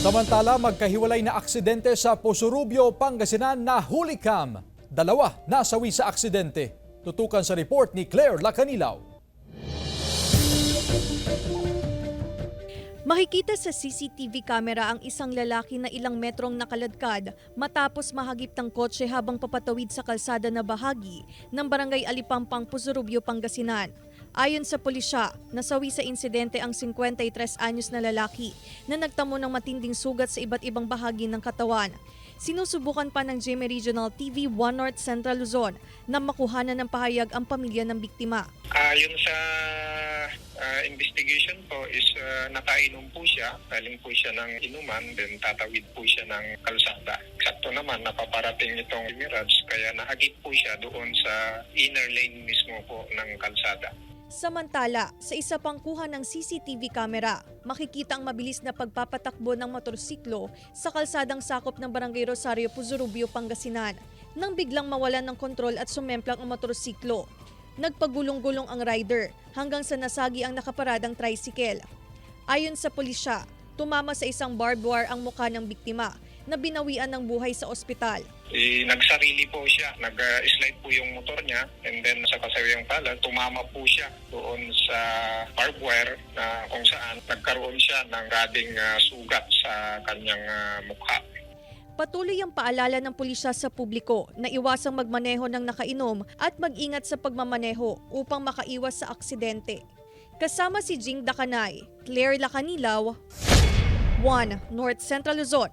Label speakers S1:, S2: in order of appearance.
S1: Samantala, magkahiwalay na aksidente sa Posurubio, Pangasinan na hulikam. Dalawa nasawi sa aksidente. Tutukan sa report ni Claire Lacanilaw.
S2: Makikita sa CCTV camera ang isang lalaki na ilang metrong nakaladkad matapos mahagip ng kotse habang papatawid sa kalsada na bahagi ng Barangay Alipampang, Posurubio, Pangasinan. Ayon sa pulisya, nasawi sa insidente ang 53 anyos na lalaki na nagtamo ng matinding sugat sa iba't ibang bahagi ng katawan. Sinusubukan pa ng GMA Regional TV 1 North Central Luzon na makuhanan ng pahayag ang pamilya ng biktima.
S3: Ayon sa investigation po is nakainom po siya, galing po siya ng inuman, then tatawid po siya ng kalsada. Eksakto naman, napaparating itong Mirage, kaya nahagip po siya doon sa inner lane mismo po ng kalsada.
S2: Samantala, sa isa pang kuha ng CCTV camera, makikita ang mabilis na pagpapatakbo ng motorsiklo sa kalsadang sakop ng Barangay Rosario, Posurubio, Pangasinan nang biglang mawalan ng kontrol at sumemplang ang motorsiklo. Nagpagulong-gulong ang rider hanggang sa nasagi ang nakaparadang tricycle. Ayon sa pulisya, tumama sa isang barbed wire ang mukha ng biktima na binawian ng buhay sa ospital.
S3: Nagsarili po siya, nag-slide po yung motor niya, and then sa kasawiyang pala, tumama po siya doon sa barbed wire na kung saan nagkaroon siya ng grabing sugat sa kanyang mukha.
S2: Patuloy ang paalala ng pulisya sa publiko na iwasang magmaneho ng nakainom at mag-ingat sa pagmamaneho upang makaiwas sa aksidente. Kasama si Jing Dakanay, Claire Lacanilaw, 1 North Central Luzon.